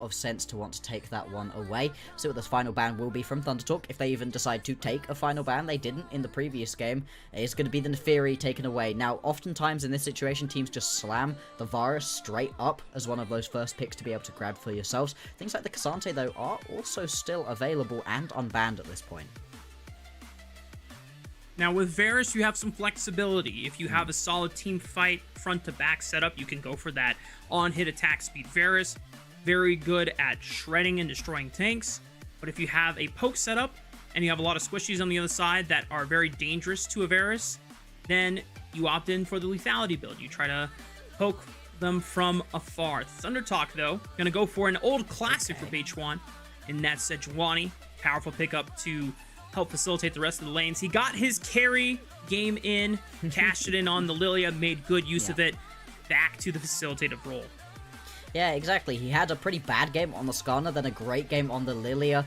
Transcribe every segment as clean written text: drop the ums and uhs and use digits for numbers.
of sense to want to take that one away. See what this final ban will be from ThunderTalk, if they even decide to take a final ban. They didn't in the previous game. It's going to be the Neferi taken away. Now, oftentimes in this situation, teams just slam the Varus straight up as one of those first picks to be able to grab for yourselves. Things like the K'Sante, though, are also still available and unbanned at this point. Now, with Varus, you have some flexibility. If you have a solid team fight, front-to-back setup, you can go for that on-hit attack speed. Varus, very good at shredding and destroying tanks, but if you have a poke setup and you have a lot of squishies on the other side that are very dangerous to a Varus, then you opt in for the lethality build. You try to poke them from afar. ThunderTalk, though, gonna go for an old classic for Beichuan in that Sejuani. Powerful pickup to help facilitate the rest of the lanes. He got his carry game in, cashed it in on the Lilia, made good use of it, back to the facilitative role. Yeah, exactly. He had a pretty bad game on the Skarner, then a great game on the Lilia.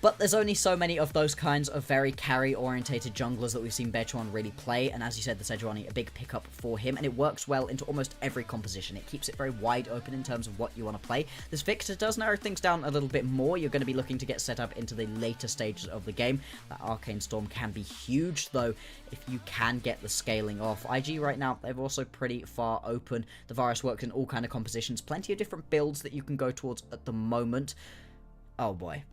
But there's only so many of those kinds of very carry-orientated junglers that we've seen Beichuan really play, and as you said, the Sejuani, a big pickup for him, and it works well into almost every composition. It keeps it very wide open in terms of what you want to play. This Victor does narrow things down a little bit more. You're going to be looking to get set up into the later stages of the game. That Arcane Storm can be huge, though, if you can get the scaling off. IG right now, they're also pretty far open. The Varus works in all kind of compositions. Plenty of different builds that you can go towards at the moment. Oh boy.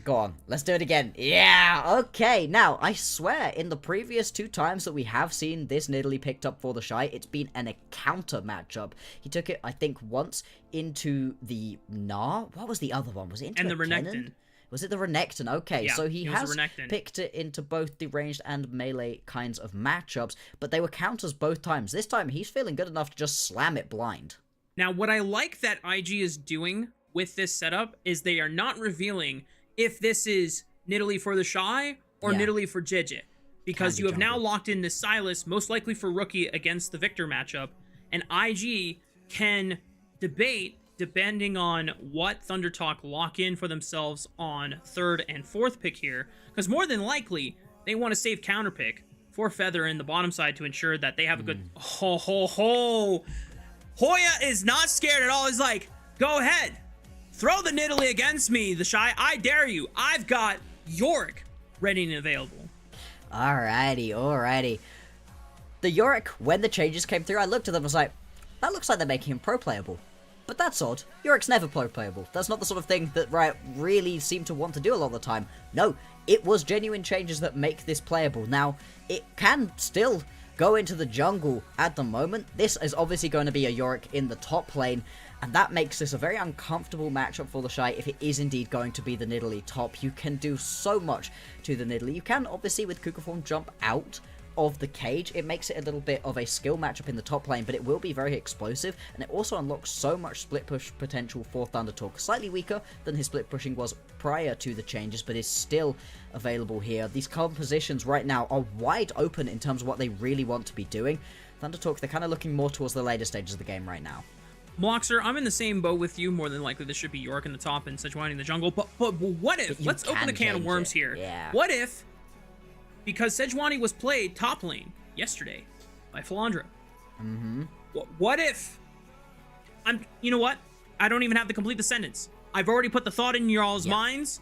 Go on, let's do it again. Yeah, okay. Now, I swear, in the previous 2 times that we have seen this Nidalee picked up for TheShy, it's been an encounter matchup. He took it, I think, once into the Gnar. What was the other one? Was it into the Renekton? Was it the Renekton? Okay, yeah, so he has picked it into both the ranged and melee kinds of matchups, but they were counters both times. This time, he's feeling good enough to just slam it blind. Now, what I like that IG is doing with this setup is they are not revealing if this is Nidalee for TheShy or Nidalee for Jiejie, because you have now locked in the Sylas, most likely for Rookie against the Victor matchup, and IG can debate depending on what ThunderTalk lock in for themselves on 3rd and 4th pick here, because more than likely they want to save counter pick for Feather in the bottom side to ensure that they have a good Hoya is not scared at all. He's like, go ahead. Throw the Nidalee against me, TheShy. I dare you. I've got Yorick ready and available. Alrighty. The Yorick, when the changes came through, I looked at them and was like, that looks like they're making him pro-playable. But that's odd. Yorick's never pro-playable. That's not the sort of thing that Riot really seem to want to do a lot of the time. No, it was genuine changes that make this playable. Now, it can still go into the jungle at the moment. This is obviously going to be a Yorick in the top lane, and that makes this a very uncomfortable matchup for TheShy if it is indeed going to be the Nidalee top. You can do so much to the Nidalee. You can, obviously, with Kuka form, jump out of the cage. It makes it a little bit of a skill matchup in the top lane, but it will be very explosive, and it also unlocks so much split push potential for ThunderTalk. Slightly weaker than his split pushing was prior to the changes, but is still available here. These compositions right now are wide open in terms of what they really want to be doing. ThunderTalk, they're kind of looking more towards the later stages of the game right now. Bloxer, I'm in the same boat with you. More than likely, this should be Yorick in the top and Sejuani in the jungle. But what if? Let's open a can of worms here. Yeah. What if, because Sejuani was played top lane yesterday by Philandra. What if? You know what? I don't even have to complete the sentence. I've already put the thought in your all's minds.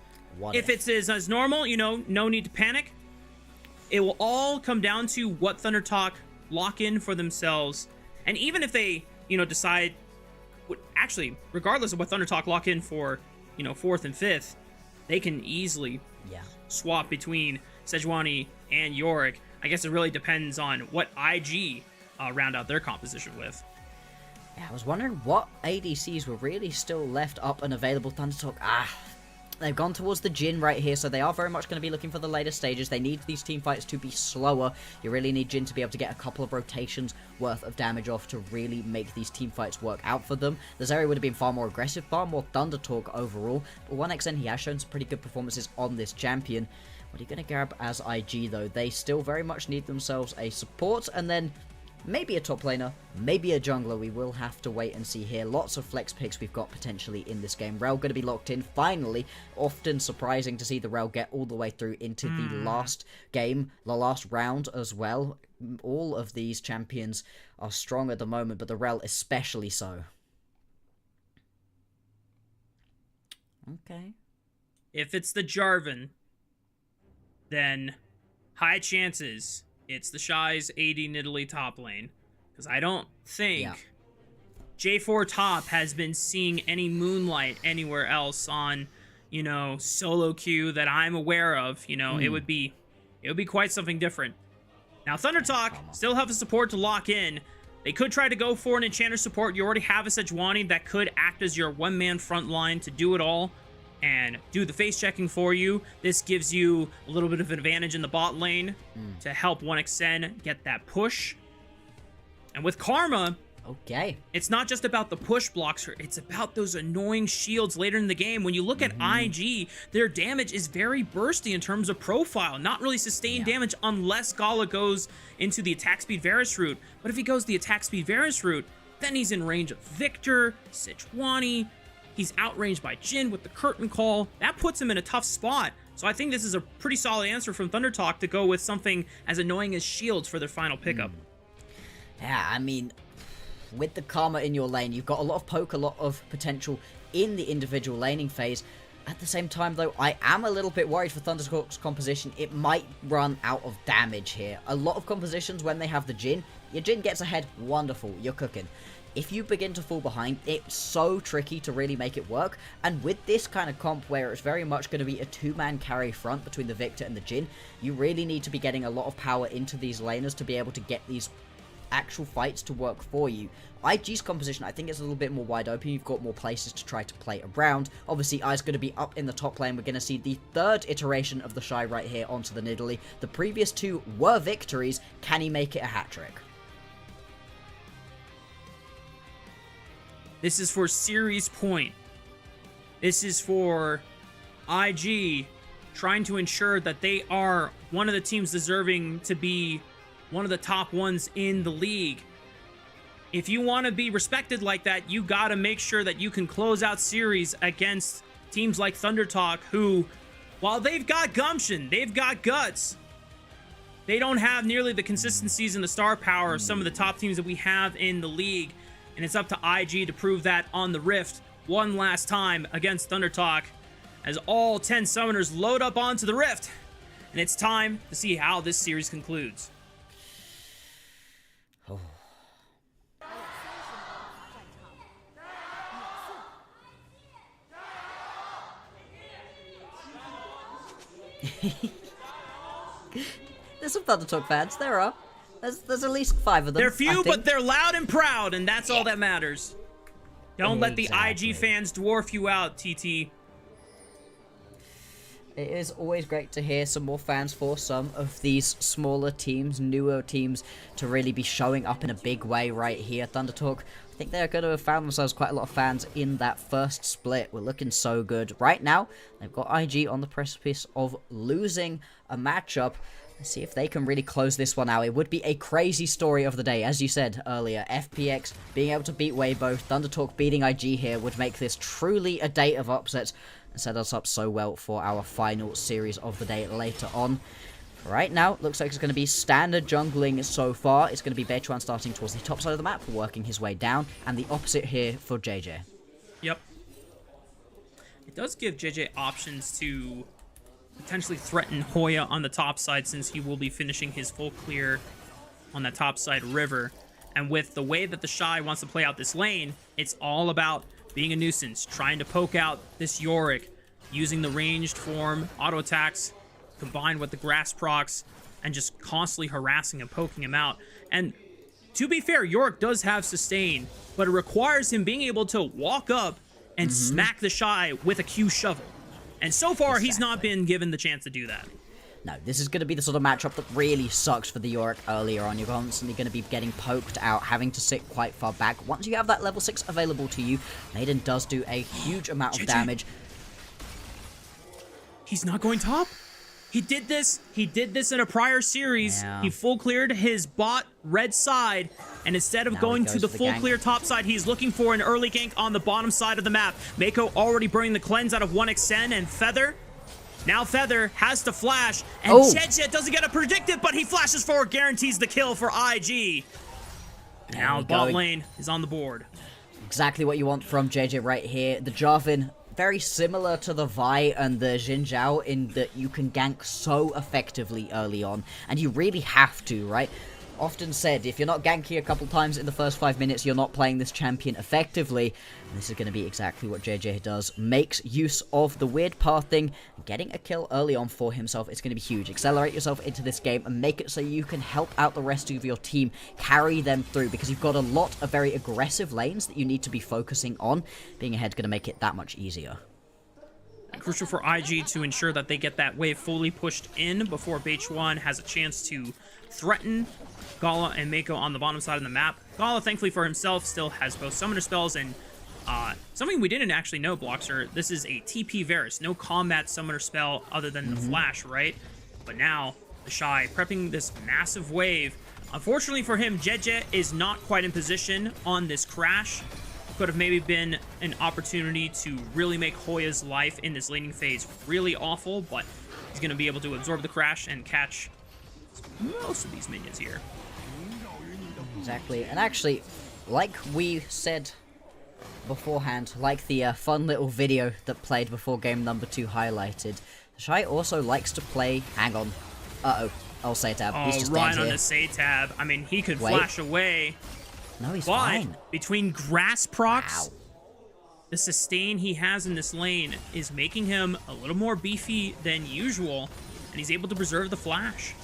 If it's as normal, you know, no need to panic. It will all come down to what ThunderTalk lock in for themselves, and even if they, you know, decide. Actually, regardless of what ThunderTalk lock in for, you know, 4th and 5th, they can easily swap between Sejuani and Yorick. I guess it really depends on what IG round out their composition with. Yeah, I was wondering what ADCs were really still left up and available. ThunderTalk, they've gone towards the Jhin right here, so they are very much going to be looking for the later stages. They need these team fights to be slower. You really need Jhin to be able to get a couple of rotations worth of damage off to really make these team fights work out for them. The Zeri would have been far more aggressive, far more ThunderTalk overall. But 1xN, he has shown some pretty good performances on this champion. What are you going to grab as IG, though? They still very much need themselves a support, and then maybe a top laner, maybe a jungler. We will have to wait and see here. Lots of flex picks we've got potentially in this game. Rel going to be locked in, finally. Often surprising to see the Rel get all the way through into the last game, the last round as well. All of these champions are strong at the moment, but the Rel especially so. Okay. If it's the Jarvan, then high chances it's TheShy's AD Nidalee top lane. Because I don't think J4 top has been seeing any moonlight anywhere else on, you know, solo queue that I'm aware of. You know, it would be quite something different. Now, ThunderTalk still have the support to lock in. They could try to go for an Enchanter support. You already have a Sejuani that could act as your one-man front line to do it all and do the face checking for you. This gives you a little bit of an advantage in the bot lane to help 1xN get that push. And with Karma, it's not just about the push Bloxer, it's about those annoying shields later in the game. When you look at IG, their damage is very bursty in terms of profile, not really sustained damage unless Gala goes into the attack speed Varus route. But if he goes the attack speed Varus route, then he's in range of Victor, Sejuani, he's outranged by Jhin with the curtain call. That puts him in a tough spot. So I think this is a pretty solid answer from ThunderTalk to go with something as annoying as shields for their final pickup. Yeah, I mean, with the Karma in your lane, you've got a lot of poke, a lot of potential in the individual laning phase. At the same time, though, I am a little bit worried for ThunderTalk's composition. It might run out of damage here. A lot of compositions, when they have the Jhin, your Jhin gets ahead, wonderful, you're cooking. If you begin to fall behind, it's so tricky to really make it work. And with this kind of comp where it's very much going to be a two-man carry front between the Victor and the Jhin, you really need to be getting a lot of power into these laners to be able to get these actual fights to work for you. IG's composition, I think, is a little bit more wide open. You've got more places to try to play around. Obviously, I's going to be up in the top lane. We're going to see the third iteration of TheShy right here onto the Nidalee. The previous two were victories. Can he make it a hat-trick? This is for series point. This is for IG trying to ensure that they are one of the teams deserving to be one of the top ones in the league. If you want to be respected like that, you got to make sure that you can close out series against teams like ThunderTalk, who, while they've got gumption, they've got guts, they don't have nearly the consistencies and the star power of some of the top teams that we have in the league. And it's up to IG to prove that on the Rift one last time against ThunderTalk as all 10 summoners load up onto the Rift. And it's time to see how this series concludes. Oh. There's some ThunderTalk fans. There are. There's at least 5 of them. They're few, but they're loud and proud, and that's all that matters. Don't let the IG fans dwarf you out, TT. It is always great to hear some more fans for some of these smaller teams, newer teams, to really be showing up in a big way right here. ThunderTalk, I think they're going to have found themselves quite a lot of fans in that first split. We're looking so good. Right now, they've got IG on the precipice of losing a matchup. Let's see if they can really close this one out. It would be a crazy story of the day. As you said earlier, FPX being able to beat Weibo, ThunderTalk beating IG here would make this truly a day of upsets and set us up so well for our final series of the day later on. Right now, looks like it's going to be standard jungling so far. It's going to be Beichuan starting towards the top side of the map, working his way down, and the opposite here for Jiejie. Yep. It does give Jiejie options to potentially threaten Hoya on the top side, since he will be finishing his full clear on that top side river. And with the way that TheShy wants to play out this lane, it's all about being a nuisance, trying to poke out this Yorick, using the ranged form, auto attacks, combined with the grass procs, and just constantly harassing and poking him out. And to be fair, Yorick does have sustain, but it requires him being able to walk up and smack TheShy with a Q shovel. And so far, he's not been given the chance to do that. No, this is going to be the sort of matchup that really sucks for the Yorick earlier on. You're constantly going to be getting poked out, having to sit quite far back. Once you have that level 6 available to you, Maiden does do a huge amount of damage. He's not going top? He did this in a prior series. Yeah. He full cleared his bot red side, and instead of going to the full clear top side, he's looking for an early gank on the bottom side of the map. Meiko already burning the cleanse out of 1xN and Feather. Now Feather has to flash, and Jiejie doesn't get it predicted, but he flashes forward, guarantees the kill for IG. Now bot lane is on the board. Exactly what you want from Jiejie right here. The Jarvan, very similar to the Vi and the Xin Zhao in that you can gank so effectively early on, and you really have to, right? Often said, if you're not ganking a couple times in the first 5 minutes, you're not playing this champion effectively. And this is going to be exactly what Jiejie does. Makes use of the weird pathing, getting a kill early on for himself. It's going to be huge. Accelerate yourself into this game and make it so you can help out the rest of your team, carry them through, because you've got a lot of very aggressive lanes that you need to be focusing on. Being ahead is going to make it that much easier. Crucial for IG to ensure that they get that wave fully pushed in before Beichuan has a chance to threaten Gala and Meiko on the bottom side of the map. Gala, thankfully for himself, still has both summoner spells and something we didn't actually know, Bloxer. This is a TP Varus, no combat summoner spell other than the flash, right? But now, TheShy prepping this massive wave. Unfortunately for him, Jiejie is not quite in position on this crash. Could have maybe been an opportunity to really make Hoya's life in this laning phase really awful, but he's going to be able to absorb the crash and catch most of these minions here. Exactly, and actually, like we said beforehand, like the fun little video that played before game number 2 highlighted, TheShy also likes to play... Hang on. Uh-oh. Oh, SeTab. Oh, He's just right down on here. the SeTab. I mean, he could flash away. No, he's But fine. between grass procs, Wow. the sustain he has in this lane is making him a little more beefy than usual, and he's able to preserve the flash.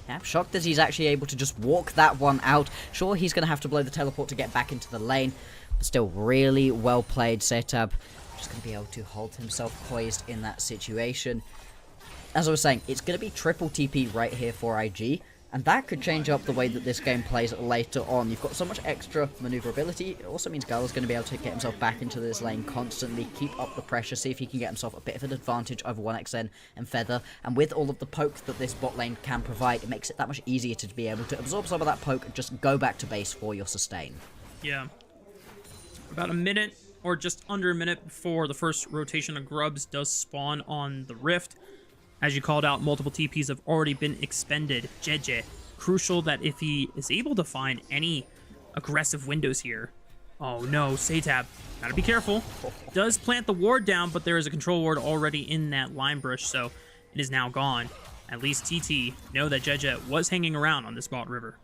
Yeah, I'm shocked that he's actually able to just walk that one out. Sure, he's going to have to blow the teleport to get back into the lane, but still really well played. SeTab just going to be able to hold himself poised in that situation. As I was saying, it's going to be triple TP right here for IG, and that could change up the way that this game plays later on. You've got so much extra maneuverability. It also means Gala's going to be able to get himself back into this lane constantly, keep up the pressure, see if he can get himself a bit of an advantage over 1xN and Feather. And with all of the poke that this bot lane can provide, it makes it that much easier to be able to absorb some of that poke and just go back to base for your sustain. Yeah. About a minute, or just under a minute before the first rotation of grubs does spawn on the rift. As you called out, multiple TPs have already been expended. Jiejie, crucial that if he is able to find any aggressive windows here. Oh no, SeTab, gotta be careful. Does plant the ward down, but there is a control ward already in that lime brush, so it is now gone. At least TT know that Jiejie was hanging around on this bot river.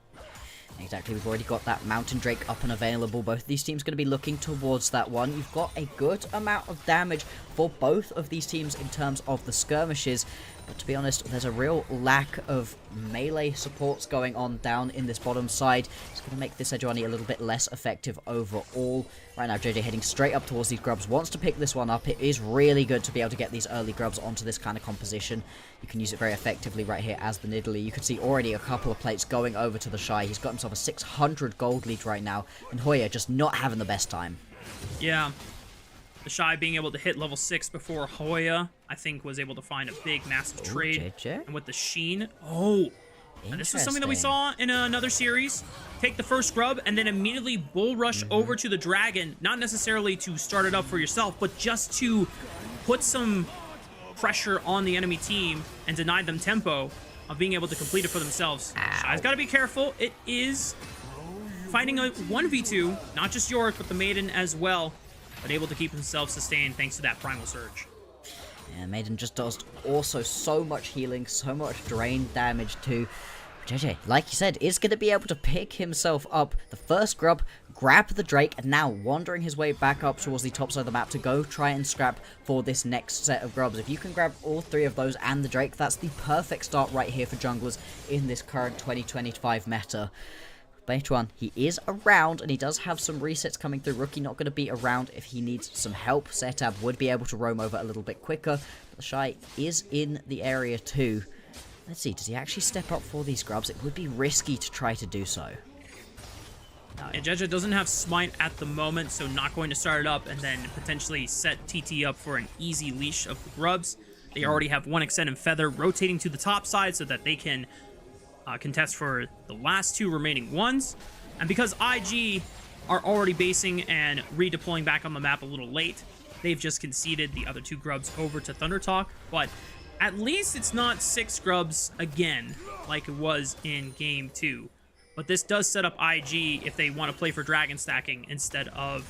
Exactly, we've already got that Mountain Drake up and available. Both of these teams going to be looking towards that one. You've got a good amount of damage for both of these teams in terms of the skirmishes. But to be honest, there's a real lack of melee supports going on down in this bottom side. It's going to make this Sejuani a little bit less effective overall. Right now, Jiejie heading straight up towards these grubs. Wants to pick this one up. It is really good to be able to get these early grubs onto this kind of composition. You can use it very effectively right here as the Nidalee. You can see already a couple of plates going over to TheShy. He's got himself a 600 gold lead right now. And Hoya just not having the best time. Yeah. TheShy being able to hit level 6 before Hoya, I think, was able to find a big, massive trade. Jiejie. And with the Sheen, and this is something that we saw in another series. Take the first grub and then immediately bull rush over to the dragon, not necessarily to start it up for yourself, but just to put some pressure on the enemy team and deny them tempo of being able to complete it for themselves. TheShy's got to be careful. It is fighting a 1v2, not just Yorick, but the Maiden as well, but able to keep himself sustained thanks to that Primal Surge. Yeah, Maiden just does also so much healing, so much drain damage too. Jiejie, like you said, is going to be able to pick himself up the first grub, grab the Drake, and now wandering his way back up towards the top side of the map to go try and scrap for this next set of grubs. If you can grab all 3 of those and the Drake, that's the perfect start right here for junglers in this current 2025 meta. Beichuan, he is around, and he does have some resets coming through. Rookie not going to be around if he needs some help. SeTab would be able to roam over a little bit quicker. But TheShy is in the area too. Let's see, does he actually step up for these grubs? It would be risky to try to do so. And Jiejie doesn't have Smite at the moment, so not going to start it up and then potentially set TT up for an easy leash of the grubs. They already have 1xN and Feather rotating to the top side so that they can contest for the last 2 remaining ones. And because IG are already basing and redeploying back on the map a little late, they've just conceded the other 2 grubs over to ThunderTalk. But at least it's not 6 grubs again like it was in game 2. But this does set up IG if they want to play for dragon stacking instead of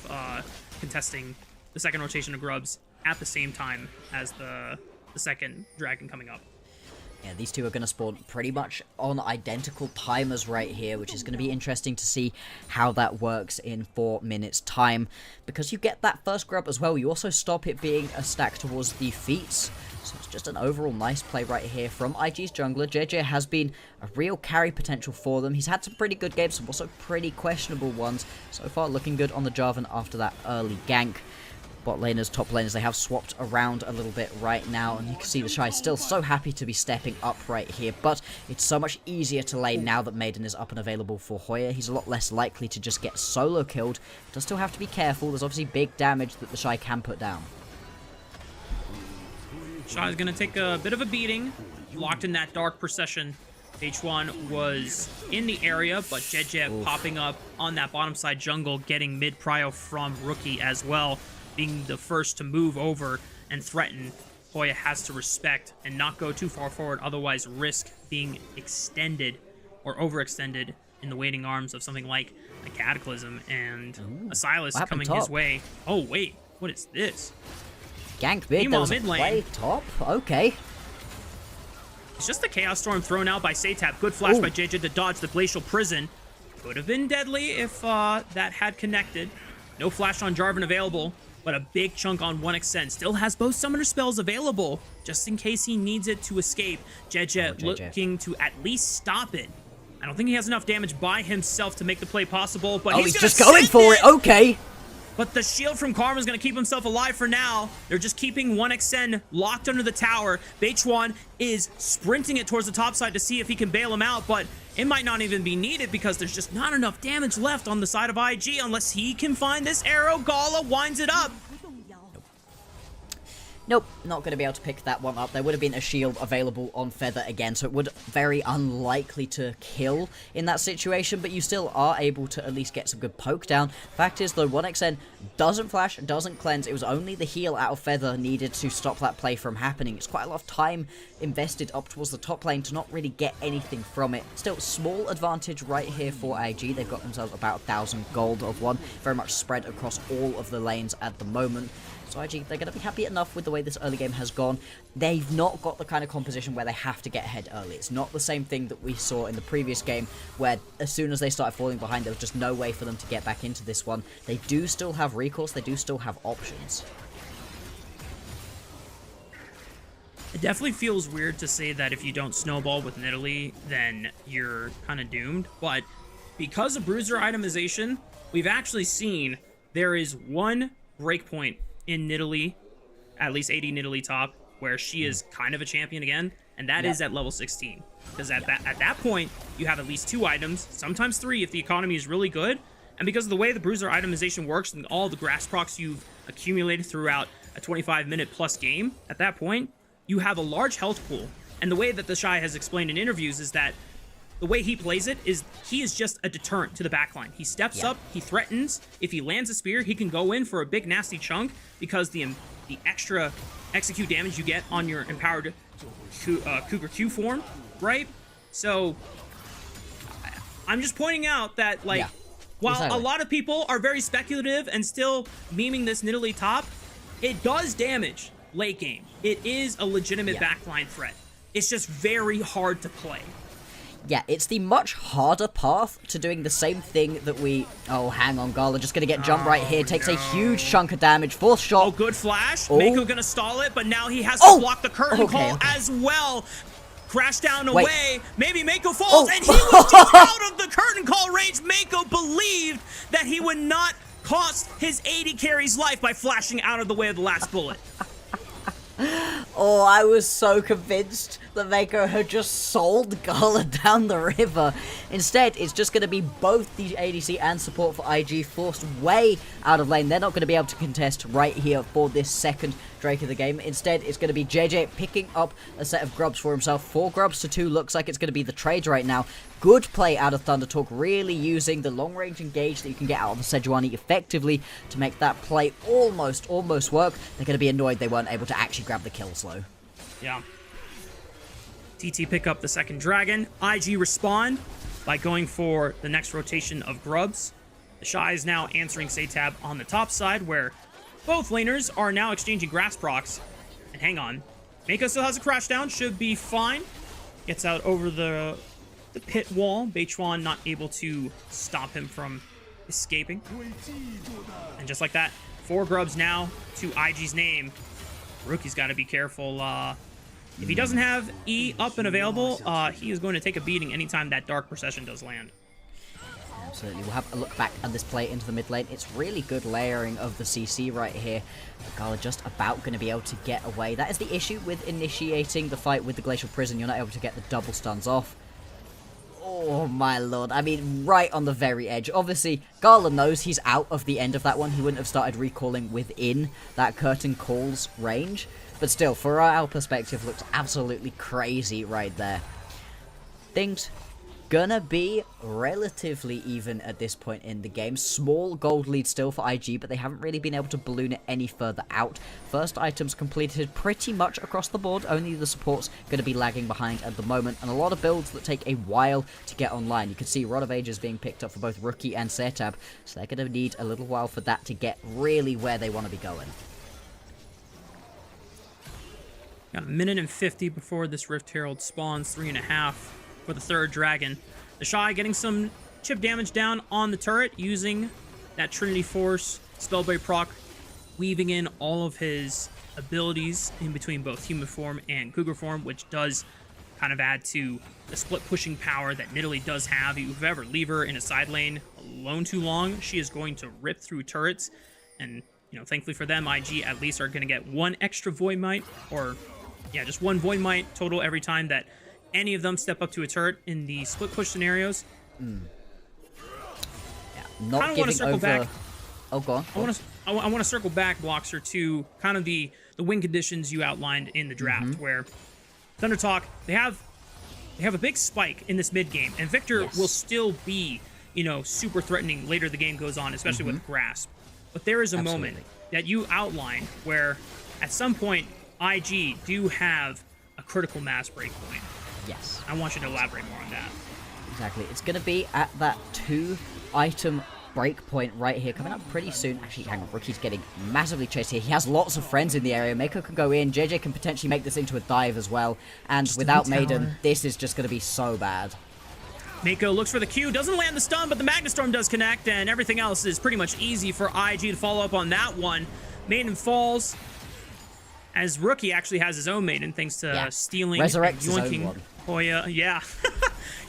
contesting the second rotation of grubs at the same time as the second dragon coming up. Yeah, these two are going to spawn pretty much on identical timers right here, which is going to be interesting to see how that works in 4 minutes time. Because you get that first grub as well, you also stop it being a stack towards the feats. So it's just an overall nice play right here from IG's jungler. Jiejie has been a real carry potential for them. He's had some pretty good games, some also pretty questionable ones. So far looking good on the Jarvan after that early gank. Bot laners, top laners, they have swapped around a little bit right now, and you can see TheShy still so happy to be stepping up right here, but it's so much easier to lane now that Maiden is up and available for Hoya. He's a lot less likely to just get solo killed. Does still have to be careful. There's obviously big damage that TheShy can put down. Shy is going to take a bit of a beating, locked in that dark procession. Beichuan was in the area, but Jiejie popping up on that bottom side jungle, getting mid prio from Rookie as well. Being the first to move over and threaten, Hoya has to respect and not go too far forward, otherwise risk being extended or overextended in the waiting arms of something like a Cataclysm and a Sylas coming his way. Oh, wait, what is this? Gank mid, that was mid lane. Play top, okay. It's just the Chaos Storm thrown out by SeTab. Good flash by Jiejie to dodge the Glacial Prison. Could have been deadly if that had connected. No flash on Jarvan available, but a big chunk on 1xN. Still has both summoner spells available, just in case he needs it to escape. Jiejie looking to at least stop it. I don't think he has enough damage by himself to make the play possible, but he's just going for it. Okay. But the shield from Karma is going to keep himself alive for now. They're just keeping 1xN locked under the tower. Beichuan is sprinting it towards the top side to see if he can bail him out, but it might not even be needed because there's just not enough damage left on the side of IG unless he can find this arrow. Gala winds it up. Nope, not going to be able to pick that one up. There would have been a shield available on Feather again, so it would very unlikely to kill in that situation, but you still are able to at least get some good poke down. Fact is, though, 1xN doesn't flash, doesn't cleanse. It was only the heal out of Feather needed to stop that play from happening. It's quite a lot of time invested up towards the top lane to not really get anything from it. Still, small advantage right here for IG. They've got themselves about 1,000 gold of one, very much spread across all of the lanes at the moment. So IG, they're going to be happy enough with the way this early game has gone. They've not got the kind of composition where they have to get ahead early. It's not the same thing that we saw in the previous game, where as soon as they started falling behind, there was just no way for them to get back into this one. They do still have recourse, they do still have options. It definitely feels weird to say that if you don't snowball with Nidalee, then you're kind of doomed. But because of bruiser itemization, we've actually seen there is one breakpoint in Nidalee, at least 80 Nidalee top, where she is kind of a champion again, and that is at level 16. Because at that point, you have at least 2 items, sometimes 3 if the economy is really good, and because of the way the bruiser itemization works and all the grass procs you've accumulated throughout a 25-minute plus game, at that point, you have a large health pool. And the way that TheShy has explained in interviews is that the way he plays it is he is just a deterrent to the backline. He steps up, he threatens. If he lands a spear, he can go in for a big nasty chunk because the extra execute damage you get on your empowered Cougar Q form, right? So I'm just pointing out that, like, while a lot of people are very speculative and still memeing this Nidalee top, it does damage late game. It is a legitimate backline threat. It's just very hard to play. Yeah, it's the much harder path to doing the same thing that we... Oh, hang on, Gala just gonna get jumped right here. Takes a huge chunk of damage. Fourth shot. Oh, good flash. Meiko gonna stall it, but now he has to block the curtain call as well. Crash down away. Maybe Meiko falls, and he was just out of the curtain call range. Meiko believed that he would not cost his 80 carry's life by flashing out of the way of the last bullet. Oh, I was so convinced that Meiko had just sold Gala down the river. Instead, it's just going to be both the ADC and support for IG forced way out of lane. They're not going to be able to contest right here for this second Drake of the game. Instead, it's going to be Jiejie picking up a set of grubs for himself. 4 grubs to 2 looks like it's going to be the trade right now. Good play out of ThunderTalk, really using the long-range engage that you can get out of the Sejuani effectively to make that play almost work. They're going to be annoyed they weren't able to actually grab the kills, though. Yeah. TT pick up the second dragon. IG respond by going for the next rotation of grubs. TheShy is now answering SeTab on the top side, where both laners are now exchanging grass procs. And hang on. Meiko still has a crash down. Should be fine. Gets out over the pit wall. Beichuan not able to stop him from escaping. And just like that, 4 grubs now to IG's name. Rookie's got to be careful. If he doesn't have E up and available, he is going to take a beating anytime that Dark Procession does land. Absolutely. We'll have a look back at this play into the mid lane. It's really good layering of the CC right here. Gala just about going to be able to get away. That is the issue with initiating the fight with the Glacial Prison. You're not able to get the double stuns off. Oh my lord. I mean, right on the very edge. Obviously, Gala knows he's out of the end of that one. He wouldn't have started recalling within that Curtain Call's range. But still, for our perspective, looks absolutely crazy right there. Things gonna be relatively even at this point in the game. Small gold lead still for IG, but they haven't really been able to balloon it any further out. First items completed pretty much across the board. Only the support's gonna be lagging behind at the moment, and a lot of builds that take a while to get online. You can see Rod of Ages being picked up for both Rookie and SeTab, so they're gonna need a little while for that to get really where they want to be going. Got a minute and 50 before this Rift Herald spawns. 3.5 for the 3rd dragon. TheShy getting some chip damage down on the turret using that Trinity Force Spellblade proc, weaving in all of his abilities in between both human form and cougar form, which does kind of add to the split pushing power that Nidalee does have. If you ever leave her in a side lane alone too long, she is going to rip through turrets. And, you know, thankfully for them, IG at least are going to get 1 extra Void Might, or yeah, just 1 Void Might total every time that any of them step up to a turret in the split push scenarios. Yeah, not giving over... Back. Oh, go on. I want to circle back, Bloxer, to kind of the win conditions you outlined in the draft, where ThunderTalk, they have a big spike in this mid game, and Victor will still be, you know, super threatening later the game goes on, especially with Grasp. But there is a moment that you outlined where, at some point, IG do have a critical mass breakpoint. Yes. I want you to elaborate more on that. Exactly. It's going to be at that 2-item breakpoint right here, coming up pretty soon. Actually, hang on. Rookie's getting massively chased here. He has lots of friends in the area. Meiko can go in. Jiejie can potentially make this into a dive as well. And just without Maiden, this is just going to be so bad. Meiko looks for the Q, doesn't land the stun, but the Magnastorm does connect, and everything else is pretty much easy for IG to follow up on that one. Maiden falls, as Rookie actually has his own Maiden, thanks to stealing and yoinking Hoya. Yeah.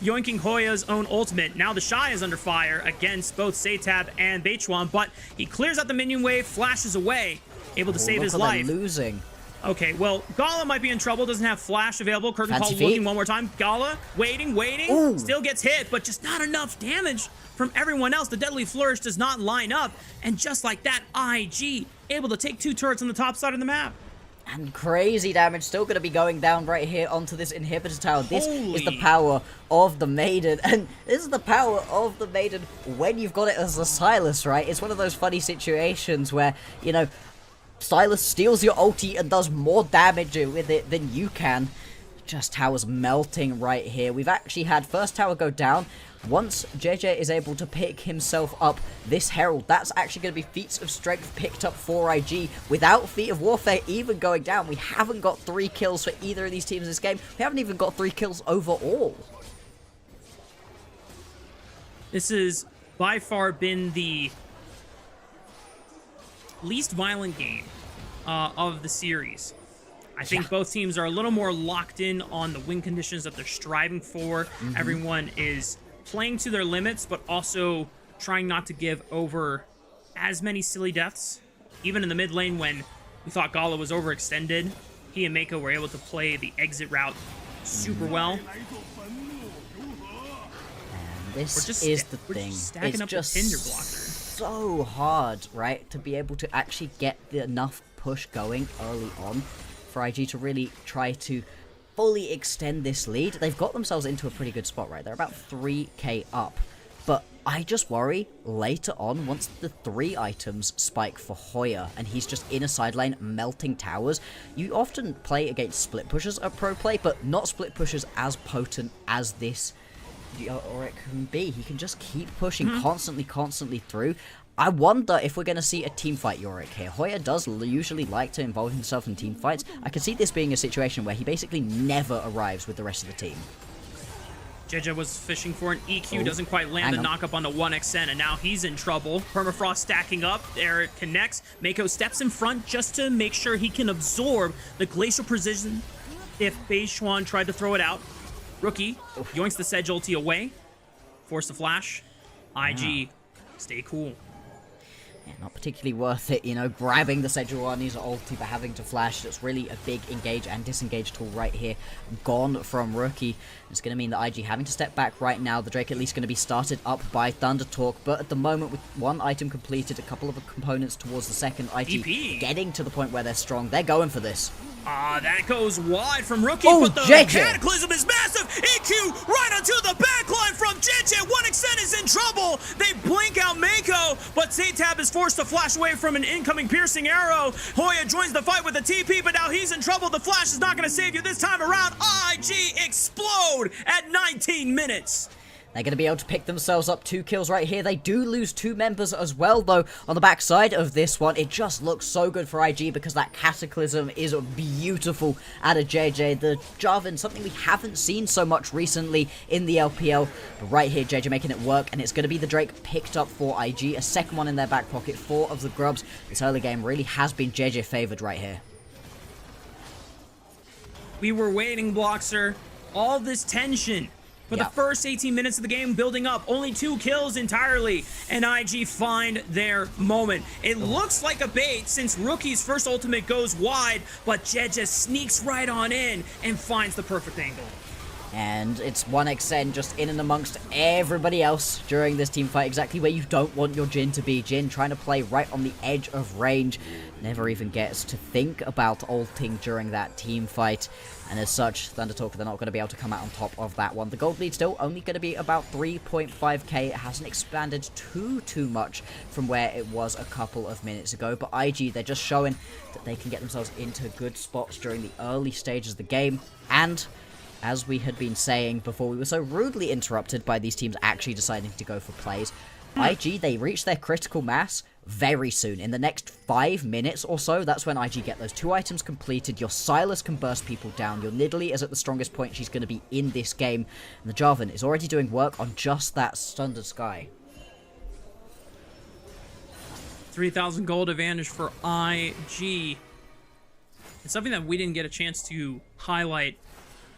Yoinking Hoya's own ultimate. Now TheShy is under fire against both SeTab and Beichuan, but he clears out the minion wave, flashes away, able to save his life. Losing. Okay, well, Gala might be in trouble, doesn't have flash available. Curtain Call looking one more time. Gala, waiting, Ooh. still gets hit, but just not enough damage from everyone else. The Deadly Flourish does not line up, and just like that, IG able to take 2 turrets on the top side of the map. And crazy damage still going to be going down right here onto this inhibitor tower. This is the power of the Maiden. And this is the power of the Maiden when you've got it as a Sylas, right? It's one of those funny situations where, you know, Sylas steals your ulti and does more damage with it than you can. Just tower's melting right here. We've actually had first tower go down. Once Jiejie is able to pick himself up this Herald, that's actually going to be feats of strength picked up for IG. Without Feat of Warfare even going down, we haven't got 3 kills for either of these teams in this game. We haven't even got 3 kills overall. This has by far been the least violent game of the series. I think both teams are a little more locked in on the win conditions that they're striving for. Everyone is playing to their limits, but also trying not to give over as many silly deaths. Even in the mid lane when we thought Gala was overextended, he and Meiko were able to play the exit route super well. And this is the thing. It's just so hard, right, to be able to actually get enough push going early on for IG to really try to fully extend this lead. They've got themselves into a pretty good spot, right? They're about 3k up. But I just worry later on, once the 3 items spike for Hoya, and he's just in a side lane melting towers, you often play against split pushers at pro play, but not split pushers as potent as this, or it can be. He can just keep pushing constantly through. I wonder if we're going to see a teamfight Yorick here. Hoya does usually like to involve himself in teamfights. I could see this being a situation where he basically never arrives with the rest of the team. Jiejie was fishing for an EQ, doesn't quite land the knock-up on the 1xN, and now he's in trouble. Permafrost stacking up, there it connects. Meiko steps in front just to make sure he can absorb the glacial precision if Beichuan tried to throw it out. Rookie yoinks the Sedge ulti away. Force the flash. IG, stay cool. Yeah, not particularly worth it, you know, grabbing the Sejuani's ulti but having to flash. That's really a big engage and disengage tool right here. Gone from Rookie. It's going to mean that IG having to step back right now. The Drake at least going to be started up by ThunderTalk, but at the moment with one item completed, a couple of components towards the second, IG getting to the point where they're strong. They're going for this. That goes wide from Rookie, but the Cataclysm is massive! EQ right onto the backline from Jiejie! 1xN is in trouble! They blink out Meiko, but SeTab is forced to flash away from an incoming piercing arrow. Hoya joins the fight with a TP, but now he's in trouble. The flash is not going to save you this time around. IG explode at 19 minutes. They're going to be able to pick themselves up 2 kills right here. They do lose 2 members as well, though, on the backside of this one. It just looks so good for IG because that Cataclysm is beautiful out of Jiejie. The Jarvan, something we haven't seen so much recently in the LPL. But right here, Jiejie making it work, and it's going to be the Drake picked up for IG. A second one in their back pocket, 4 of the grubs. This early game really has been Jiejie favored right here. We were waiting, Bloxer. All this tension. For the first 18 minutes of the game building up, only 2 kills entirely, and IG find their moment. It looks like a bait since Rookie's first ultimate goes wide, but Jiejie sneaks right on in and finds the perfect angle. And it's 1xN just in and amongst everybody else during this team fight, exactly where you don't want your Jhin to be. Jhin trying to play right on the edge of range, never even gets to think about ulting during that team fight. And as such, ThunderTalk, they're not going to be able to come out on top of that one. The gold lead still only going to be about 3.5k. It hasn't expanded too much from where it was a couple of minutes ago. But IG, they're just showing that they can get themselves into good spots during the early stages of the game. And as we had been saying before, we were so rudely interrupted by these teams actually deciding to go for plays. IG, they reach their critical mass very soon. In the next 5 minutes or so, that's when IG get those 2 items completed. Your Sylas can burst people down. Your Nidalee is at the strongest point she's going to be in this game. And the Jarvan is already doing work on just that Thunder Sky. 3,000 gold advantage for IG. It's something that we didn't get a chance to highlight,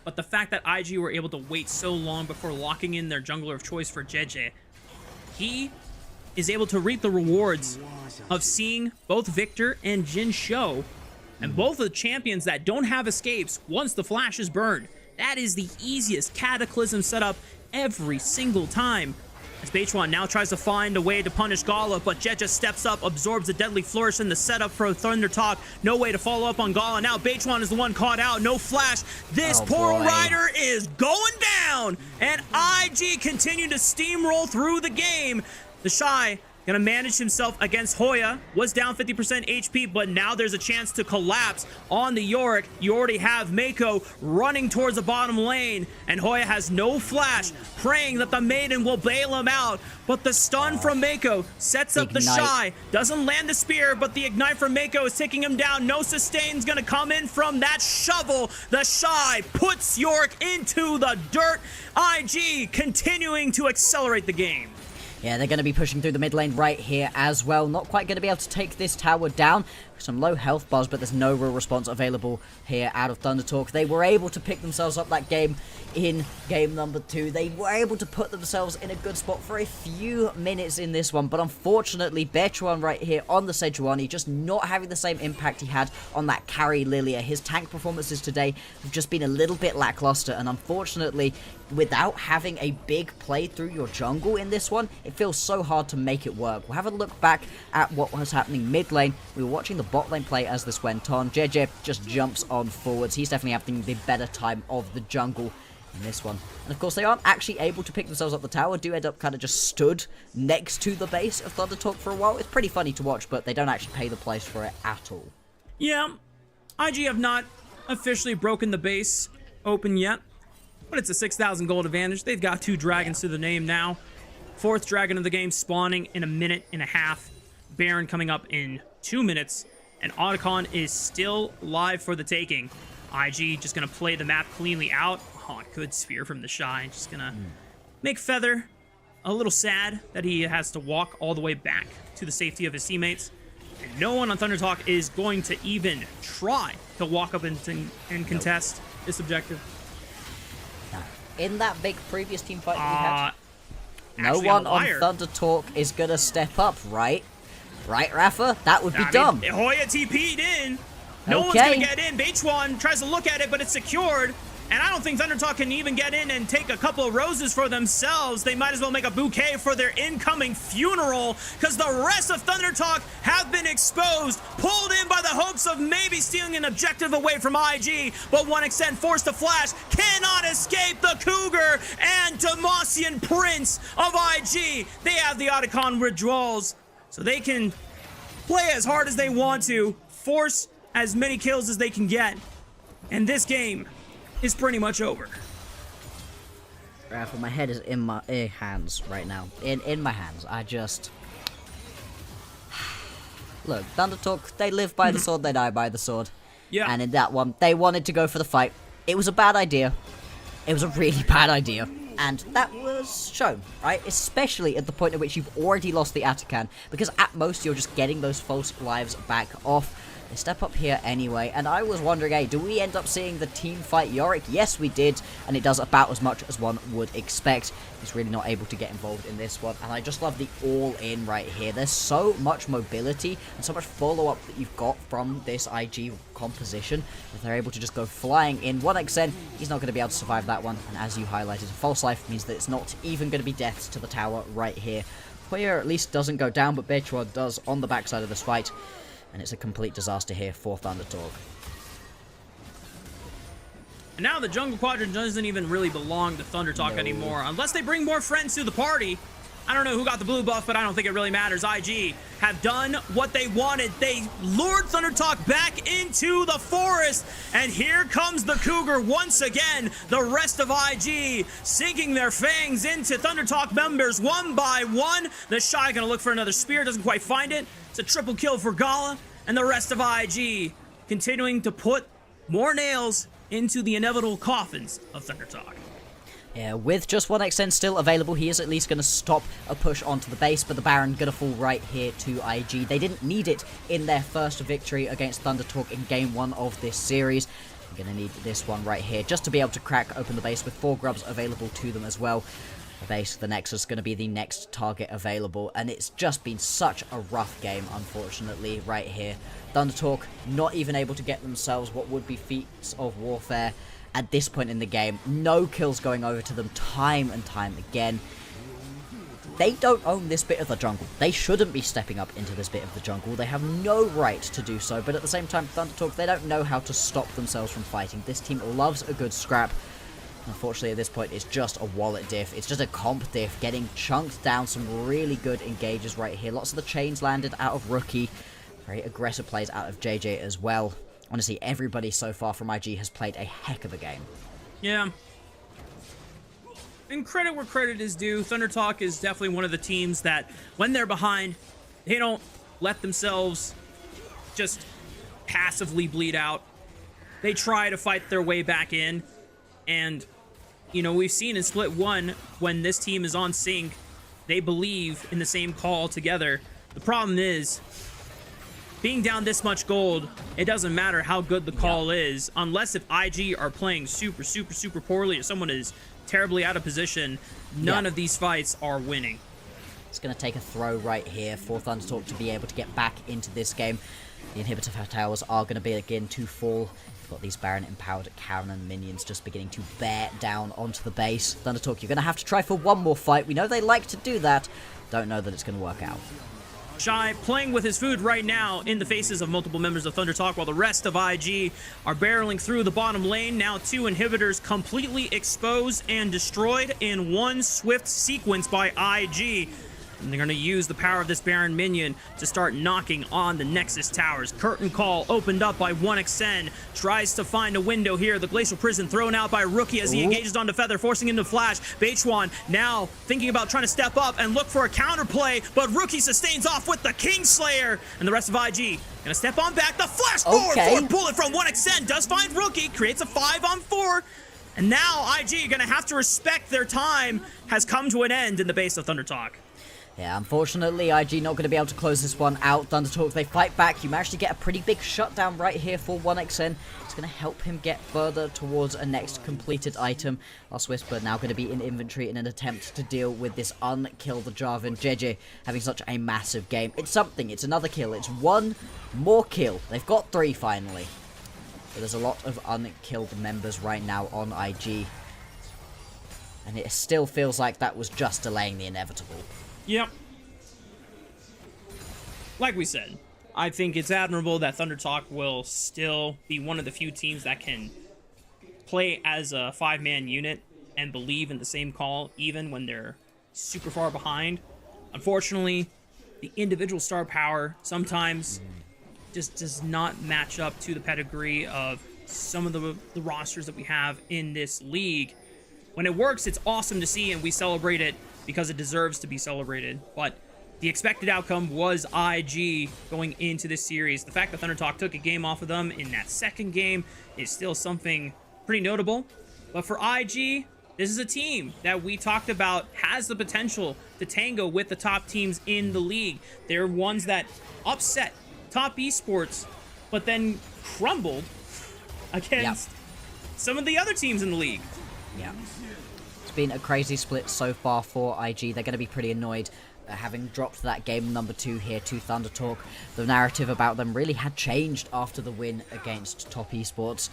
but the fact that IG were able to wait so long before locking in their jungler of choice for Jiejie, he is able to reap the rewards of seeing both Victor and Jhin show, and both of the champions that don't have escapes once the flash is burned. That is the easiest Cataclysm setup every single time. As Beichuan now tries to find a way to punish Gala, but Jiejie steps up, absorbs a deadly flourish in the setup for ThunderTalk. No way to follow up on Gala. Now Beichuan is the one caught out. No flash. This poor rider is going down. And IG continue to steamroll through the game. TheShy gonna manage himself against Hoya. Was down 50% HP, but now there's a chance to collapse on the Yorick. You already have Meiko running towards the bottom lane, and Hoya has no flash, praying that the Maiden will bail him out. But the stun from Meiko sets up TheShy. Doesn't land the spear, but the ignite from Meiko is taking him down. No sustain's gonna come in from that shovel. TheShy puts Yorick into the dirt. IG continuing to accelerate the game. Yeah, they're going to be pushing through the mid lane right here as well. Not quite going to be able to take this tower down. Some low health bars, but there's no real response available here out of ThunderTalk. They were able to pick themselves up that game in game number 2. They were able to put themselves in a good spot for a few minutes in this one, but unfortunately, Beichuan right here on the Sejuani just not having the same impact he had on that carry Lilia. His tank performances today have just been a little bit lackluster, and unfortunately, without having a big play through your jungle in this one, it feels so hard to make it work. We'll have a look back at what was happening mid lane. We were watching the bot lane play as this went on. Jiejie just jumps on forwards. He's definitely having the better time of the jungle in this one. And of course, they aren't actually able to pick themselves up the tower. Do end up kind of just stood next to the base of ThunderTalk for a while. It's pretty funny to watch, but they don't actually pay the price for it at all. Yeah, IG have not officially broken the base open yet, but it's a 6,000 gold advantage. They've got 2 dragons to the name now. 4th dragon of the game spawning in a minute and a half. Baron coming up in 2 minutes. And Otacon is still live for the taking. IG just going to play the map cleanly out. Oh, good spear from TheShy. Just going to make Feather a little sad that he has to walk all the way back to the safety of his teammates. And no one on ThunderTalk is going to even try to walk up and contest this objective. In that big previous team fight that we had, no one on ThunderTalk is going to step up, right? Right, Raafaa? That would be dumb. Hoya TP'd in. No one's going to get in. Beichuan tries to look at it, but it's secured. And I don't think ThunderTalk can even get in and take a couple of roses for themselves. They might as well make a bouquet for their incoming funeral, because the rest of ThunderTalk have been exposed, pulled in by the hopes of maybe stealing an objective away from IG, but 1xN forced to flash, cannot escape the Cougar and Demacian Prince of IG. They have the Otacon withdrawals, so they can play as hard as they want to, force as many kills as they can get, and this game is pretty much over. Raafaa, my head is in my hands right now. In my hands. I just... Look, ThunderTalk, they live by the sword, they die by the sword. Yeah. And in that one, they wanted to go for the fight. It was a bad idea. It was a really bad idea. And that was shown, right? Especially at the point at which you've already lost the Atakan, because at most you're just getting those false lives back off. They step up here anyway, and I was wondering, hey, do we end up seeing the team fight Yorick? Yes, we did, and it does about as much as one would expect. He's really not able to get involved in this one, and I just love the all-in right here. There's so much mobility and so much follow-up that you've got from this IG composition that they're able to just go flying in. 1xN, he's not going to be able to survive that one, and as you highlighted, a false life means that it's not even going to be deaths to the tower right here. Hoya at least doesn't go down, but Beichuan does on the backside of this fight. And it's a complete disaster here for ThunderTalk. And now the jungle quadrant doesn't even really belong to ThunderTalk anymore. Unless they bring more friends to the party. I don't know who got the blue buff, but I don't think it really matters. IG have done what they wanted. They lured ThunderTalk back into the forest. And here comes the Cougar once again. The rest of IG sinking their fangs into ThunderTalk members one by one. TheShy gonna look for another spear, doesn't quite find it. It's a triple kill for Gala. And the rest of IG continuing to put more nails into the inevitable coffins of ThunderTalk. Yeah, with just 1xN still available, he is at least going to stop a push onto the base, but the Baron going to fall right here to IG. They didn't need it in their first victory against ThunderTalk in Game 1 of this series. They're going to need this one right here just to be able to crack open the base with 4 grubs available to them as well. The base, the Nexus, is going to be the next target available, and it's just been such a rough game, unfortunately, right here. ThunderTalk not even able to get themselves what would be feats of warfare at this point in the game. No kills going over to them time and time again. They don't own this bit of the jungle. They shouldn't be stepping up into this bit of the jungle. They have no right to do so, but at the same time, ThunderTalk, they don't know how to stop themselves from fighting. This team loves a good scrap. Unfortunately, at this point, it's just a wallet diff. It's just a comp diff, getting chunked down. Some really good engages right here. Lots of the chains landed out of Rookie. Very aggressive plays out of Jiejie as well. Honestly, everybody so far from IG has played a heck of a game. Yeah. And credit where credit is due. ThunderTalk is definitely one of the teams that, when they're behind, they don't let themselves just passively bleed out. They try to fight their way back in. And, you know, we've seen in Split 1, when this team is on sync, they believe in the same call together. The problem is, being down this much gold, it doesn't matter how good the call is, unless if IG are playing super, super, super poorly or someone is terribly out of position, none of these fights are winning. It's going to take a throw right here for ThunderTalk to be able to get back into this game. The inhibitor towers are going to begin to fall. You've got these Baron empowered cannon minions just beginning to bear down onto the base. ThunderTalk, you're going to have to try for one more fight. We know they like to do that. Don't know that it's going to work out. Shy playing with his food right now in the faces of multiple members of ThunderTalk, while the rest of IG are barreling through the bottom lane. Now 2 inhibitors completely exposed and destroyed in one swift sequence by IG. And they're going to use the power of this Baron minion to start knocking on the Nexus towers. Curtain call opened up by 1xN. Tries to find a window here. The Glacial Prison thrown out by Rookie as he engages onto Feather, forcing him to flash. Beichuan now thinking about trying to step up and look for a counterplay, but Rookie sustains off with the Kingslayer. And the rest of IG gonna step on back. The flash forward, forward bullet from 1xN does find Rookie, creates a 5-on-4. And now IG are gonna have to respect their time has come to an end in the base of ThunderTalk. Yeah, unfortunately, IG not going to be able to close this one out. ThunderTalk, they fight back. You managed to get a pretty big shutdown right here for 1xN. It's going to help him get further towards a next completed item. Last Whisper now going to be in inventory in an attempt to deal with this unkilled Jarvan. Jiejie having such a massive game. It's something. It's another kill. It's one more kill. They've got 3 finally. But there's a lot of unkilled members right now on IG. And it still feels like that was just delaying the inevitable. Yep. Like we said, I think it's admirable that ThunderTalk will still be one of the few teams that can play as a 5-man unit and believe in the same call even when they're super far behind. Unfortunately, the individual star power sometimes just does not match up to the pedigree of some of the rosters that we have in this league. When it works, it's awesome to see and we celebrate it because it deserves to be celebrated, but the expected outcome was IG going into this series. The fact that ThunderTalk took a game off of them in that second game is still something pretty notable. But for IG, this is a team that we talked about has the potential to tango with the top teams in the league. They're ones that upset top esports, but then crumbled against some of the other teams in the league. Yeah. Been a crazy split so far for IG. They're going to be pretty annoyed having dropped that game number 2 here to ThunderTalk. The narrative about them really had changed after the win against top esports.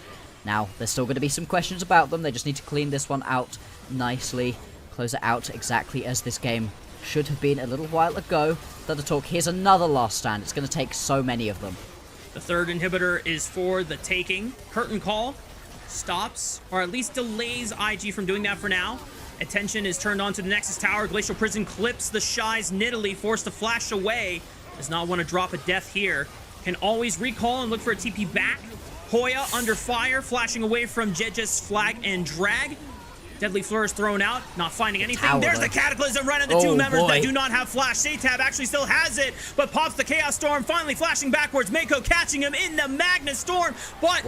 Now, there's still going to be some questions about them. They just need to clean this one out nicely, close it out exactly as this game should have been a little while ago. ThunderTalk, here's another last stand. It's going to take so many of them. The third inhibitor is for the taking. Curtain call stops, or at least delays IG from doing that for now. Attention is turned on to the Nexus Tower. Glacial Prison clips the Shy's Nidalee, forced to flash away. Does not want to drop a death here. Can always recall and look for a TP back. Hoya under fire, flashing away from Jiejie's flag and drag. Deadly Flourish thrown out, not finding anything. There's the Cataclysm right on the 2 members that do not have flash. SeTab actually still has it, but pops the Chaos Storm, finally flashing backwards. Meiko catching him in the Magnet Storm, but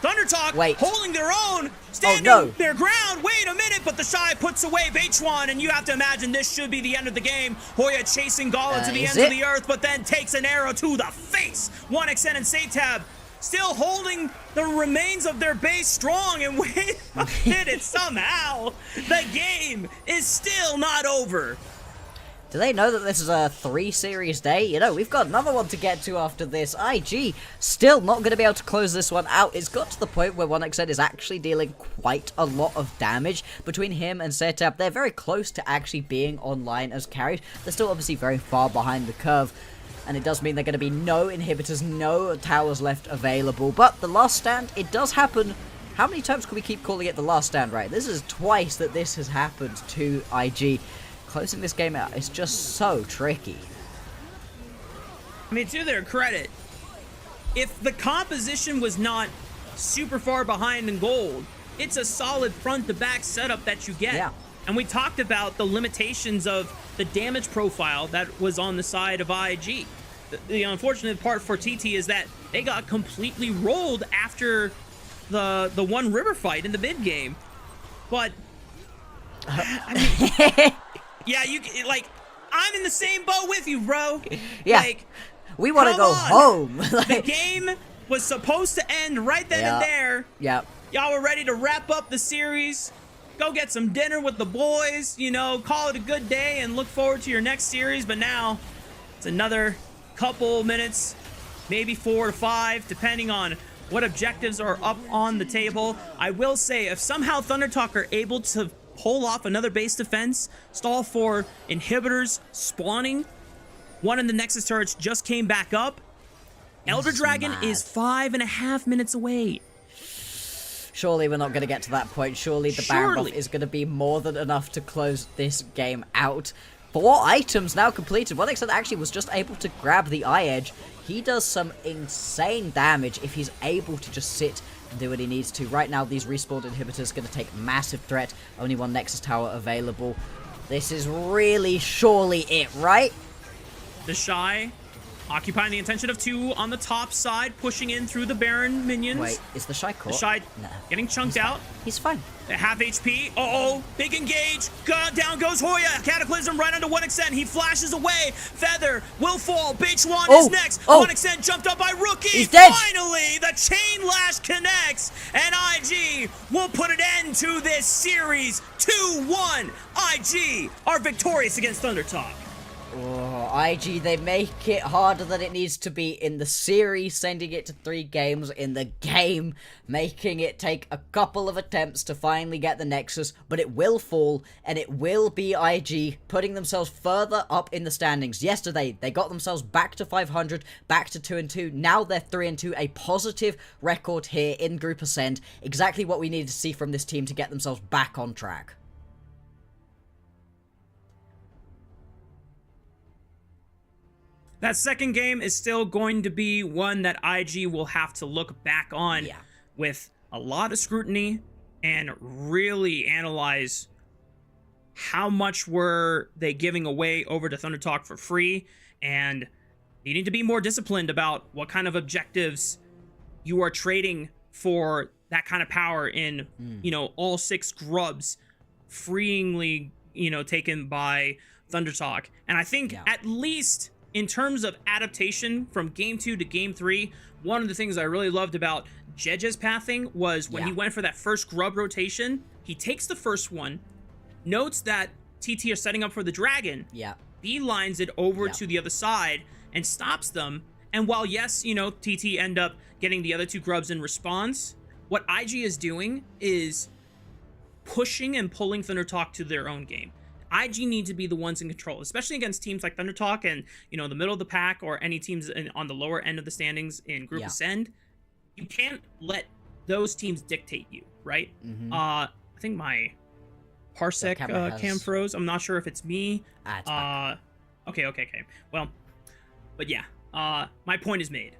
ThunderTalk holding their own, standing their ground. Wait a minute, but TheShy puts away Beichuan, and you have to imagine this should be the end of the game. Hoya chasing Gala to the ends of the earth, but then takes an arrow to the face. 1xN and SeTab still holding the remains of their base strong, and wait a minute, somehow the game is still not over. Do they know that this is a 3-series day? You know, we've got another one to get to after this. IG still not going to be able to close this one out. It's got to the point where 1xN is actually dealing quite a lot of damage between him and SeTab. They're very close to actually being online as carried. They're still obviously very far behind the curve. And it does mean there are going to be no inhibitors, no towers left available. But the last stand, it does happen. How many times can we keep calling it the last stand, right? This is twice that this has happened to IG. Closing this game out is just so tricky. I mean, to their credit, if the composition was not super far behind in gold, it's a solid front-to-back setup that you get. Yeah. And we talked about the limitations of the damage profile that was on the side of IG. The unfortunate part for TT is that they got completely rolled after the one river fight in the mid game. But I mean, yeah, I'm in the same boat with you, bro. Yeah, we want to go home. The game was supposed to end right then and there. Yeah, y'all were ready to wrap up the series. Go get some dinner with the boys, you know, call it a good day and look forward to your next series. But now it's another couple minutes, maybe 4 to 5, depending on what objectives are up on the table. I will say, if somehow ThunderTalk are able to pull off another base defense, stall for inhibitors spawning, one in the Nexus turrets just came back up. Elder Dragon is 5.5 minutes away. Surely we're not going to get to that point. Surely the Baron buff is going to be more than enough to close this game out. 4 items now completed. 1xn actually was just able to grab the eye edge. He does some insane damage if he's able to just sit and do what he needs to. Right now, these respawn inhibitors going to take massive threat. Only one Nexus Tower available. This is really surely it, right? TheShy occupying the intention of 2 on the top side, pushing in through the Baron minions. Wait, is TheShy caught? TheShy getting chunked out. He's fine. Half HP. Uh-oh. Big engage. Down goes Hoya. Cataclysm right onto 1xn. He flashes away. Feather will fall. Beichuan is next. 1xn jumped up by Rookie. He's dead. Finally, the chain lash connects. And IG will put an end to this series. 2-1. IG are victorious against ThunderTalk. Oh, IG, they make it harder than it needs to be in the series, sending it to 3 games in the game, making it take a couple of attempts to finally get the Nexus, but it will fall, and it will be IG putting themselves further up in the standings. Yesterday, they got themselves back to 500, back to 2-2, now they're 3-2, a positive record here in Group Ascend, exactly what we needed to see from this team to get themselves back on track. That second game is still going to be one that IG will have to look back on with a lot of scrutiny and really analyze how much were they giving away over to ThunderTalk for free, and needing to be more disciplined about what kind of objectives you are trading for that kind of power in, you know, all 6 grubs freeingly, you know, taken by ThunderTalk. And I think at least in terms of adaptation from Game 2 to Game 3, one of the things I really loved about Jiejie's pathing was when he went for that first grub rotation, he takes the first one, notes that TT are setting up for the dragon, beelines it over to the other side, and stops them. And while, yes, you know, TT end up getting the other 2 grubs in response, what IG is doing is pushing and pulling ThunderTalk to their own game. IG need to be the ones in control, especially against teams like ThunderTalk and, you know, the middle of the pack, or any teams on the lower end of the standings in Group Ascend. You can't let those teams dictate you, right? I think my Parsec cam froze. I'm not sure if it's me. Okay. Well, but yeah, my point is made.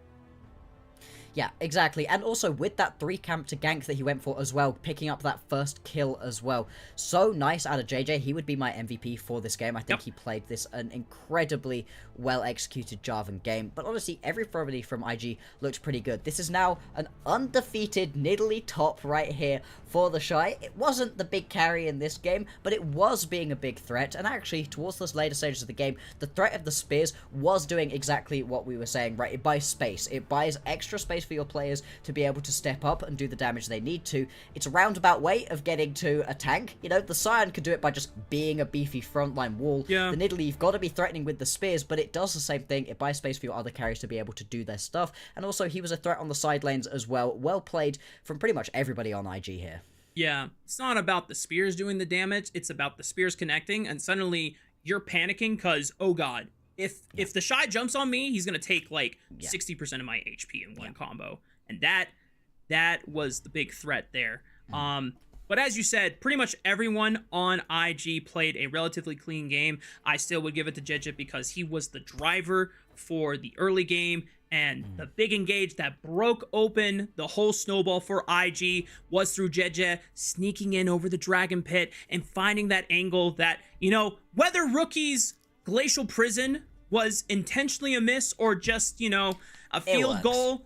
Yeah, exactly. And also with that 3 camp to gank that he went for as well, picking up that first kill as well. So nice out of Jiejie. He would be my MVP for this game. I think he played this an incredibly well-executed Jarvan game. But honestly, everybody from IG looked pretty good. This is now an undefeated Nidalee top right here for TheShy. It wasn't the big carry in this game, but it was being a big threat. And actually, towards those later stages of the game, the threat of the spears was doing exactly what we were saying, right? It buys space. It buys extra space for your players to be able to step up and do the damage they need to. It's a roundabout way of getting to a tank. You know, the Scion could do it by just being a beefy frontline wall. The Nidalee, you've got to be threatening with the spears, but it does the same thing. It buys space for your other carries to be able to do their stuff. And also, he was a threat on the side lanes as well. Well played from pretty much everybody on IG here. Yeah, it's not about the spears doing the damage. It's about the spears connecting, and suddenly you're panicking because, oh god, if TheShy jumps on me, he's going to take like 60% of my HP in one combo. And that was the big threat there. But as you said, pretty much everyone on IG played a relatively clean game. I still would give it to Jiejie because he was the driver for the early game. And the big engage that broke open the whole snowball for IG was through Jiejie sneaking in over the Dragon Pit and finding that angle that, you know, whether Rookie's Glacial Prison was intentionally a miss or just, you know, a field goal,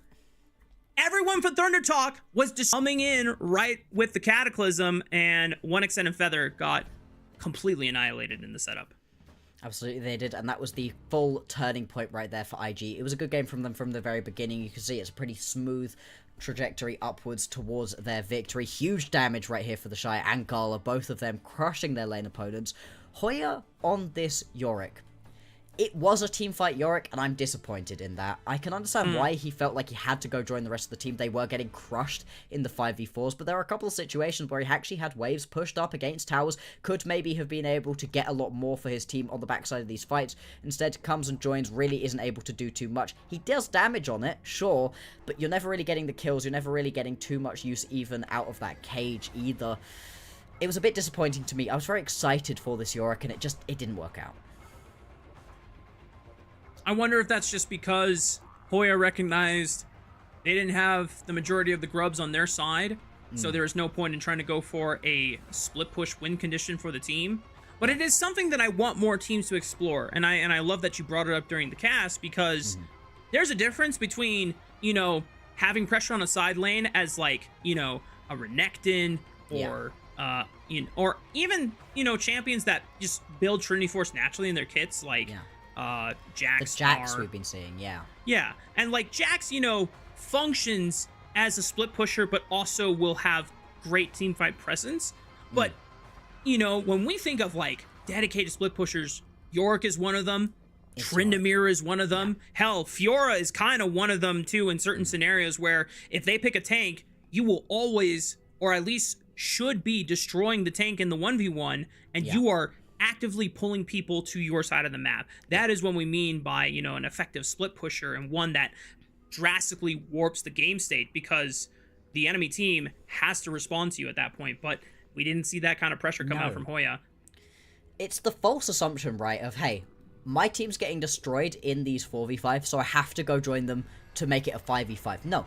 everyone for ThunderTalk was just coming in right with the Cataclysm, and 1xn and Feather got completely annihilated in the setup. Absolutely, they did, and that was the full turning point right there for IG. It was a good game from them from the very beginning. You can see it's a pretty smooth trajectory upwards towards their victory. Huge damage right here for TheShy and Gala, both of them crushing their lane opponents. Hoya on this Yorick. It was a teamfight Yorick, and I'm disappointed in that. I can understand why he felt like he had to go join the rest of the team. They were getting crushed in the 5v4s, but there are a couple of situations where he actually had waves pushed up against towers, could maybe have been able to get a lot more for his team on the backside of these fights. Instead, comes and joins, really isn't able to do too much. He does damage on it, sure, but you're never really getting the kills. You're never really getting too much use even out of that cage either. It was a bit disappointing to me. I was very excited for this Yorick, and it didn't work out. I wonder if that's just because Hoya recognized they didn't have the majority of the grubs on their side, so there is no point in trying to go for a split push win condition for the team. But it is something that I want more teams to explore, and I love that you brought it up during the cast, because there's a difference between, you know, having pressure on a side lane as, like, you know, a Renekton or or even, you know, champions that just build Trinity Force naturally in their kits, like Jax. The Jax we've been seeing, yeah, and like Jax, you know, functions as a split pusher, but also will have great teamfight presence. But you know, when we think of like dedicated split pushers, Yorick is one of them. Tryndamere is one of them. Hell, Fiora is kind of one of them too in certain scenarios where if they pick a tank, you will always, or at least should be, destroying the tank in the 1v1, and you are actively pulling people to your side of the map. That is what we mean by, you know, an effective split pusher, and one that drastically warps the game state, because the enemy team has to respond to you at that point. But we didn't see that kind of pressure come out from Hoya. It's the false assumption, right, of, hey, my team's getting destroyed in these 4v5, so I have to go join them to make it a 5v5. No.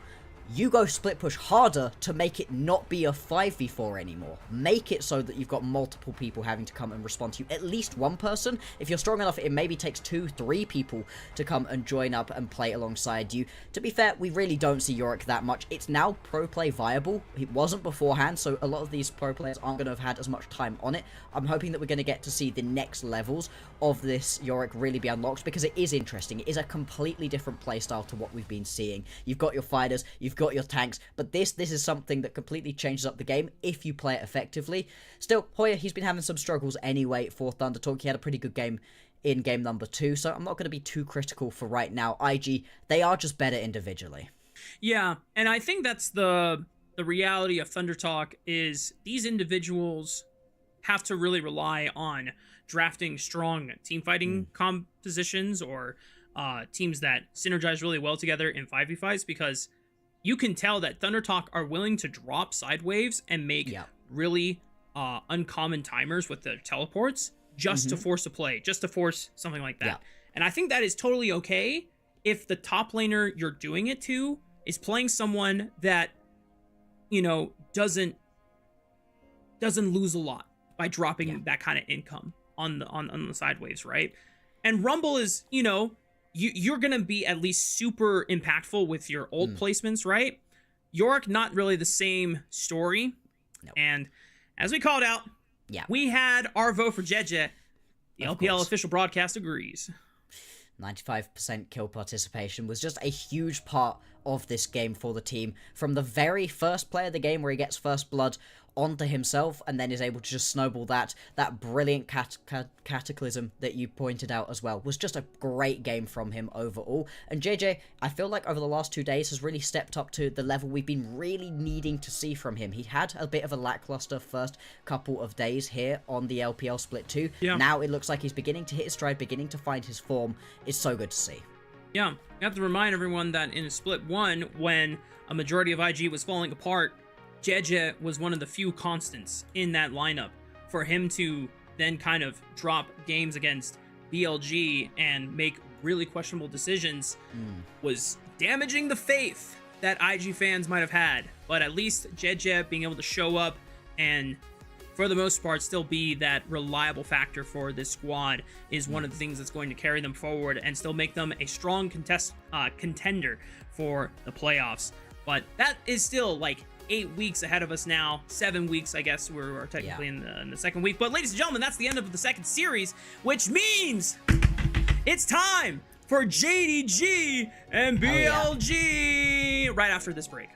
You go split push harder to make it not be a 5v4 anymore. Make it so that you've got multiple people having to come and respond to you. At least one person. If you're strong enough, it maybe takes 2-3 people to come and join up and play alongside you. To be fair, we really don't see Yorick that much. It's now pro play viable. It wasn't beforehand, so a lot of these pro players aren't going to have had as much time on it. I'm hoping that we're going to get to see the next levels of this Yorick really be unlocked, because it is interesting. It is a completely different playstyle to what we've been seeing. You've got your fighters, you've got your tanks, but this is something that completely changes up the game if you play it effectively. Still, Hoya, he's been having some struggles anyway for ThunderTalk. He had a pretty good game in game number 2, so I'm not going to be too critical for right now. IG, they are just better individually. Yeah, and I think that's the reality of ThunderTalk, is these individuals have to really rely on drafting strong team fighting compositions, or teams that synergize really well together in 5v5s, because you can tell that ThunderTalk are willing to drop side waves and make really uncommon timers with their teleports just to force a play, just to force something like that. And I think that is totally okay if the top laner you're doing it to is playing someone that, you know, doesn't lose a lot by dropping that kind of income on the side waves, right? And Rumble is, you know, you're going to be at least super impactful with your ult placements, right? Yorick, not really the same story. Nope. And as we called out, we had our vote for Jiejie. The LPL official broadcast agrees. 95% kill participation was just a huge part of this game for the team. From the very first play of the game, where he gets first blood onto himself and then is able to just snowball that brilliant cataclysm that you pointed out as well, was just a great game from him overall. And Jiejie, I feel like over the last 2 days has really stepped up to the level we've been really needing to see from him. He had a bit of a lackluster first couple of days here on the LPL Split 2. Now it looks like he's beginning to hit his stride, beginning to find his form. It's so good to see. Yeah, you have to remind everyone that in Split 1, when a majority of IG was falling apart, Jiejie was one of the few constants in that lineup. For him to then kind of drop games against BLG and make really questionable decisions was damaging the faith that IG fans might have had. But at least Jiejie being able to show up and, for the most part, still be that reliable factor for this squad is one of the things that's going to carry them forward and still make them a strong contender for the playoffs. But that is still like 8 weeks ahead of us now. 7 weeks, I guess. We're technically in the second week. But ladies and gentlemen, that's the end of the second series, which means it's time for JDG and BLG right after this break.